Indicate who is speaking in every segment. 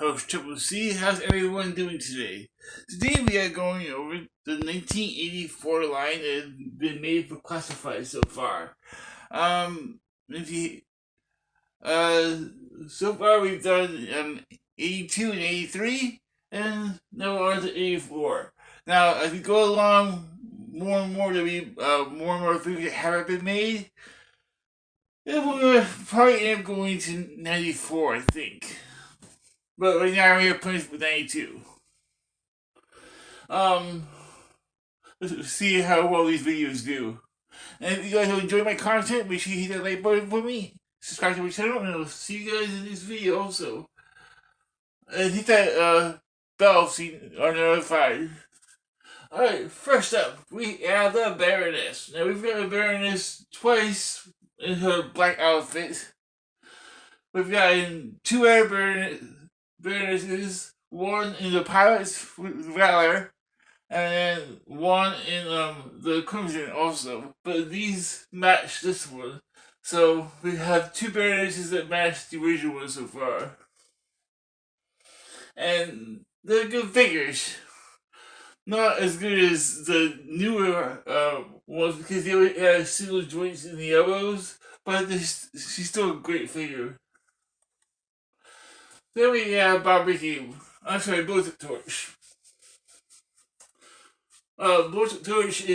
Speaker 1: host Triple C. How's everyone doing today? Today we are going over the 1984 line that has been made for classified so far. If you, uh, so far we've done 82 and 83, and now we're on to 84. Now, as we go along, more and more more and more things have been made. And we're probably end up going to 94, I think. But right now we're playing with 92. Um, let's see how well these videos do. And if you guys enjoy my content, make sure you hit that like button for me. Subscribe to my channel, and I'll see you guys in this video also. And hit that bell so you are notified. Alright, first up, we have the Baroness. Now we've got the Baroness twice in her black outfit. We've got two other Baronesses, one in the Pirates Valor, and then one in the Crimson also. But these match this one. So we have two Baronesses that match the original one so far. And they're good figures. Not as good as the newer ones because they only have single joints in the elbows, but she's still a great figure. Then we have Barbecue. I'm sorry, Blowtorch. Blowtorch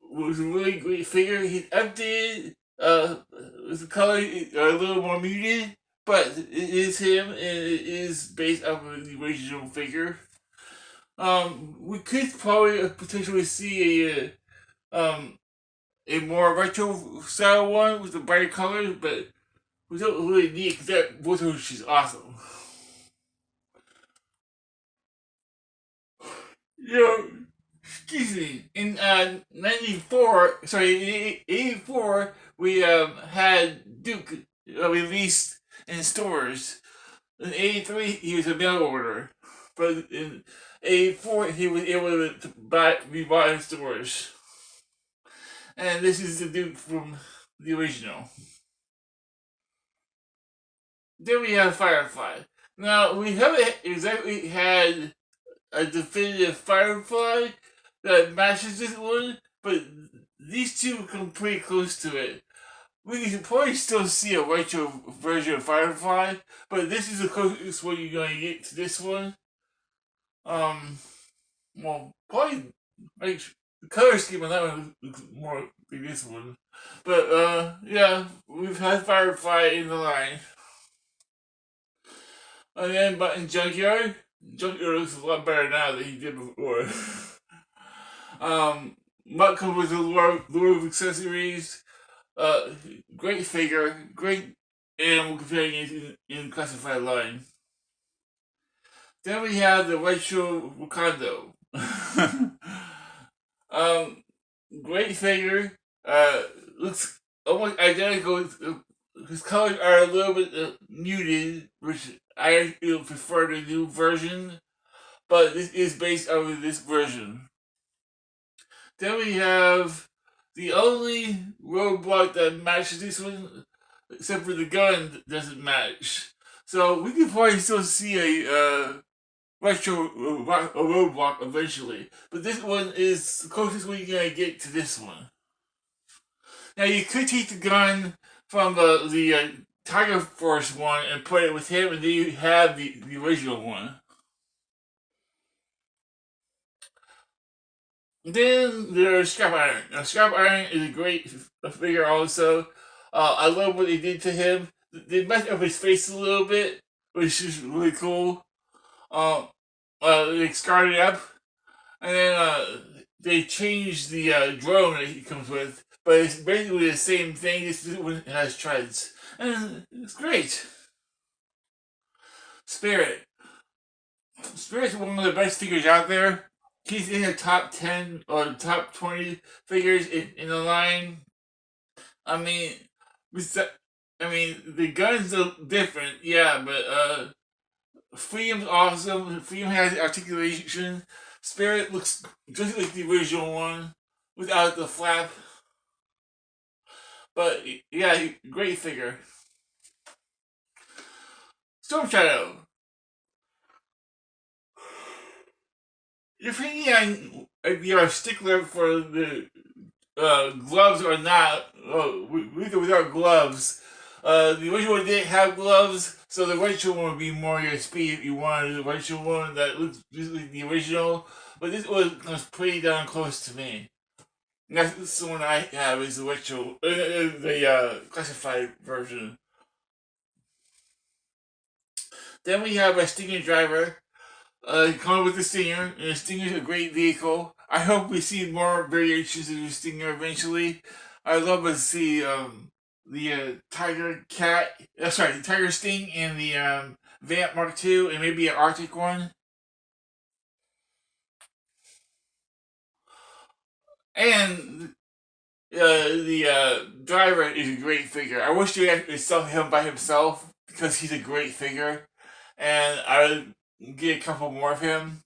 Speaker 1: was a really great figure. He's updated. The color are a little more muted, but it is him, and it is based off of the original figure. We could probably potentially see a more retro style one with the brighter colors, but we don't really need it because that Blowtorch is awesome. Excuse me. In 84, we had Duke released in stores. In 83, he was a mail order. But in 84, he was able to be bought in stores. And this is the Duke from the original. Then we have Firefly. Now, we haven't exactly had a definitive Firefly that matches this one, but these two come pretty close to it. We can probably still see a retro version of Firefly, but this is the closest one you're going to get to this one. Well, probably, like, the color scheme on that one looks more like this one. But, yeah, we've had Firefly in the line. And then, but in Junkyard looks a lot better now than he did before. Mutt comes with a lure of accessories. Great figure, great animal companion in classified line. Then we have the retro Wakando. Great figure. Looks almost identical. His colors are a little bit muted, which I prefer the new version, but this is based on this version. Then we have the only roadblock that matches this one, except for the gun, doesn't match. So we could probably still see a retro roadblock eventually, but this one is the closest we're gonna get to this one. Now you could take the gun from the Tiger Force one and put it with him, and then you have the original one. Then there's Scrap Iron. Now, Scrap Iron is a great figure also. I love what they did to him. They messed up his face a little bit, which is really cool. They scarred it up, and then they changed the drone that he comes with, but it's basically the same thing. This one has treads, and it's great. Spirit's one of the best figures out there. He's in the top 10 or top 20 figures in the line. I mean, the guns are different, yeah, but Freedom's awesome. Freedom has articulation. Spirit looks just like the original one without the flap. But yeah, great figure. Storm Shadow. depending on if you're a stickler for the gloves or not, with or without gloves. The original didn't have gloves, so the retro one would be more your speed if you wanted the retro one that looks just like the original. But this one was pretty darn close to me. And that's the one I have is the retro, the classified version. Then we have a Stinger driver, coming with the Stinger, and the Stinger is a great vehicle. I hope we see more variations of the Stinger eventually. I'd love to see the Tiger Cat, sorry, the Tiger Sting in the Vamp Mark II, and maybe an Arctic one. And the driver is a great figure. I wish you actually saw him by himself because he's a great figure, and I would get a couple more of him.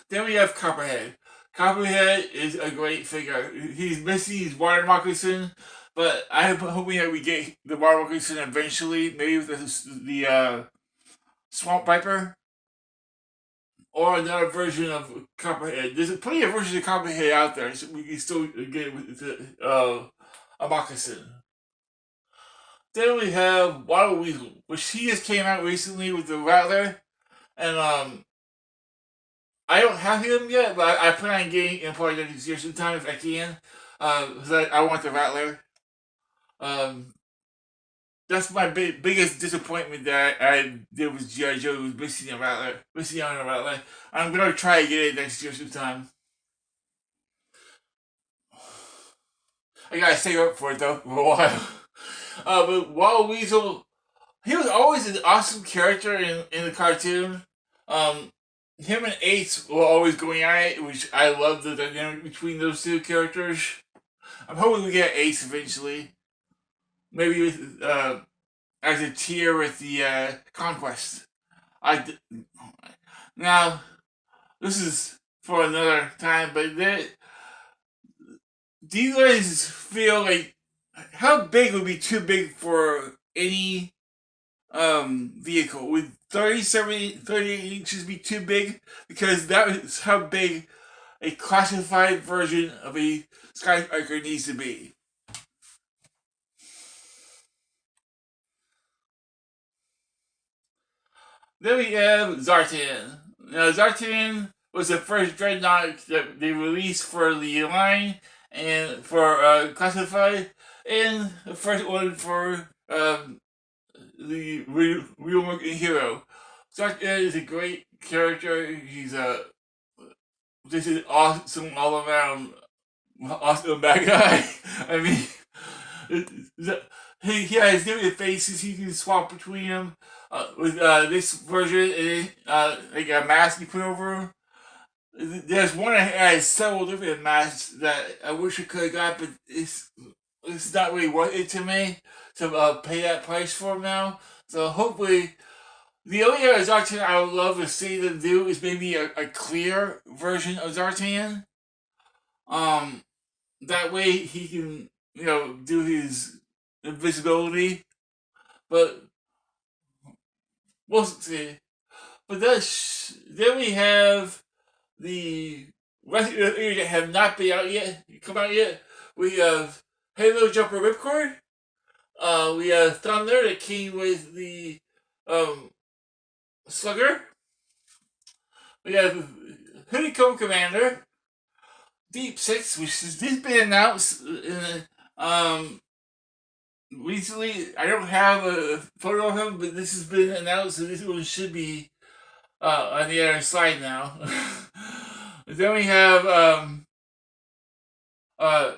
Speaker 1: Then we have Copperhead. Copperhead is a great figure. He's missing his water moccasin, but I'm hoping that we get the water moccasin eventually, maybe with the Swamp Viper or another version of Copperhead. There's plenty of versions of Copperhead out there, so we can still get it with a moccasin. Then we have Water Weasel, which he just came out recently with the Rattler, and I don't have him yet, but I plan on getting him probably next year sometime if I can. Because I want the Rattler. Um, that's my biggest disappointment that I did with GI Joe was missing a Rattler, missing out on a Rattler. I'm gonna try to get it next year sometime. I gotta save up for it though for a while. But Wild Weasel, he was always an awesome character in the cartoon. Um, him and Ace were always going at it, which I love the dynamic between those two characters. I'm hoping we get Ace eventually. Maybe with, as a tier with the Conquest. Now this is for another time, but do you guys feel like how big would be too big for any vehicle? Would 38 inches be too big? Because that is how big a classified version of a Skystriker needs to be. Then we have Zartan. Now, Zartan was the first dreadnought that they released for the line and for classified, and the first one for the real working hero. Zartan is a great character. He's this is awesome all around, awesome bad guy. I mean, he has different faces. He can swap between them. With this version, like a mask you put over him. There's one that has several different masks that I wish I could have got, but it's not really worth it to me to pay that price for them now. So hopefully, the only other Zartan I would love to see them do is maybe a clear version of Zartan. Um, that way he can do his invisibility, but we'll see. But then we have the rest of the figures that have not been out yet, come out yet. We have Halo Jumper Ripcord. We have Thunder that came with the um, Slugger. We have Honeycomb Commander. Deep Six, which has this been announced recently. I don't have a photo of him, but this has been announced, so this one should be on the other side now. Then we have uh,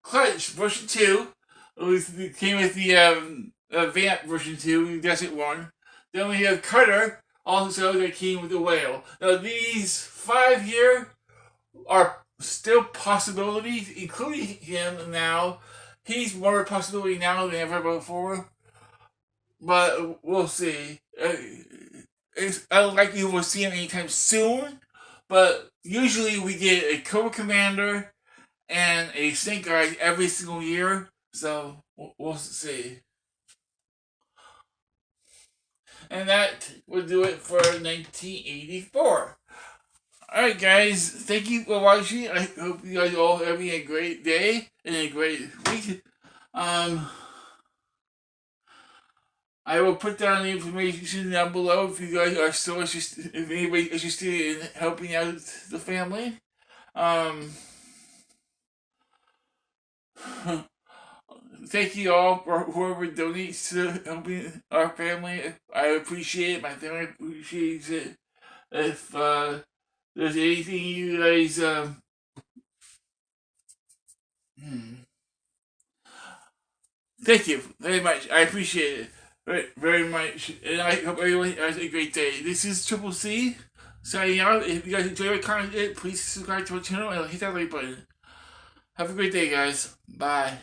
Speaker 1: Clutch version 2. It came with the Vamp version 2, that's it one. Then we have Cutter, also that came with the Whale. Now these 5 here are still possibilities, including him now. He's more a possibility now than ever before. But we'll see. It's unlikely we'll see him anytime soon. But usually we get a Cobra Commander and a Snake Eyes every single year. So we'll see. And that will do it for 1984. Alright guys, thank you for watching. I hope you guys all having a great day and a great week. I will put down the information down below if you guys are still interested, if anybody is interested in helping out the family. Thank you all for whoever donates to helping our family. I appreciate it. My family appreciates it. If there's anything you guys thank you very much. I appreciate it very, very much, and I hope everyone has a great day. This is Triple C signing out. If you guys enjoy our content, please subscribe to our channel and hit that like button. Have a great day, guys. Bye.